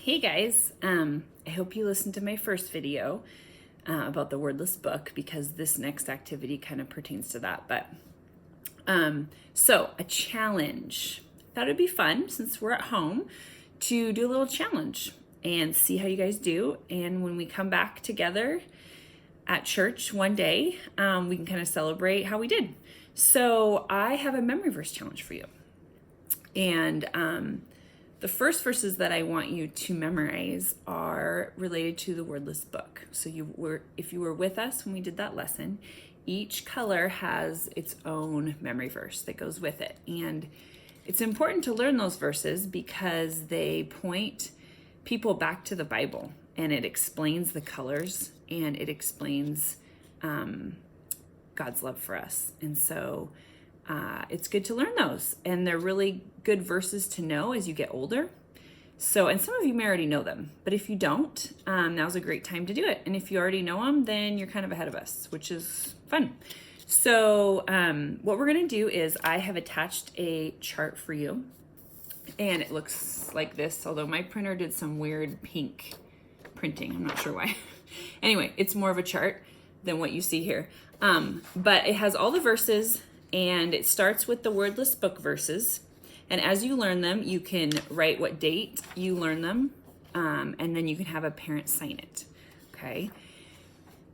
Hey guys, I hope you listened to my first video about the wordless book because this next activity kind of pertains to that. But so a challenge. I thought it'd be fun since we're at home to do a little challenge and see how you guys do. And when we come back together at church one day, we can kind of celebrate how we did. So I have a memory verse challenge for you. And the first verses that I want you to memorize are related to the wordless book. So if you were with us when we did that lesson, each color has its own memory verse that goes with it. And it's important to learn those verses because they point people back to the Bible, and it explains the colors and it explains God's love for us. And so it's good to learn those, and they're really good verses to know as you get older. So, and some of you may already know them, but if you don't, now's a great time to do it. And if you already know them, then you're kind of ahead of us, which is fun. So what we're gonna do is I have attached a chart for you, and it looks like this, although my printer did some weird pink printing. I'm not sure why. Anyway, it's more of a chart than what you see here. But it has all the verses, and it starts with the wordless book verses. And as you learn them, you can write what date you learn them, and then you can have a parent sign it, okay?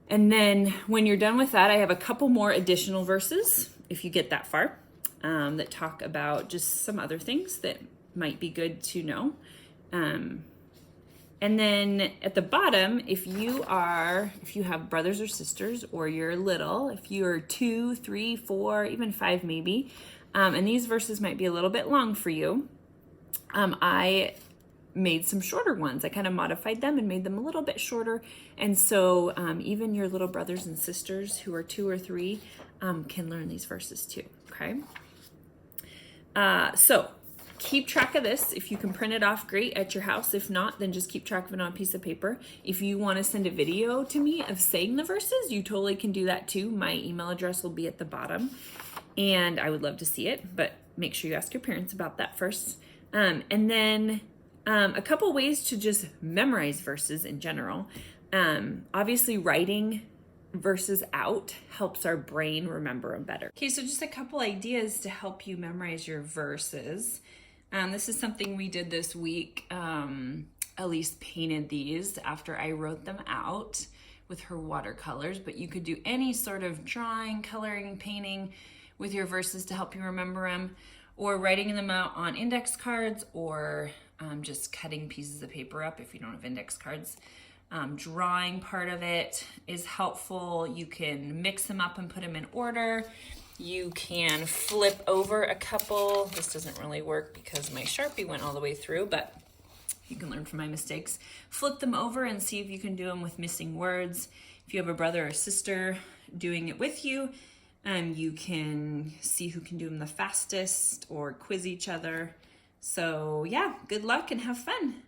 And then when you're done with that, I have a couple more additional verses, if you get that far, that talk about just some other things that might be good to know. And then at the bottom, if you have brothers or sisters, or you're little, if you're 2, 3, 4, even 5 maybe, and these verses might be a little bit long for you, I made some shorter ones. I kind of modified them and made them a little bit shorter. And so even your little brothers and sisters who are 2 or 3 can learn these verses too, okay? So keep track of this. If you can print it off, great, at your house. If not, then just keep track of it on a piece of paper. If you want to send a video to me of saying the verses, you totally can do that too. My email address will be at the bottom, and I would love to see it, but make sure you ask your parents about that first. And then a couple ways to just memorize verses in general. Obviously, writing verses out helps our brain remember them better. Okay, so just a couple ideas to help you memorize your verses. This is something we did this week. Elise painted these after I wrote them out with her watercolors, but you could do any sort of drawing, coloring, painting with your verses to help you remember them, or writing them out on index cards, or just cutting pieces of paper up if you don't have index cards. Drawing part of it is helpful. You can mix them up and put them in order. You can flip over a couple. This doesn't really work because my Sharpie went all the way through, but you can learn from my mistakes. Flip them over and see if you can do them with missing words. If you have a brother or sister doing it with you, you can see who can do them the fastest or quiz each other. So yeah, good luck and have fun.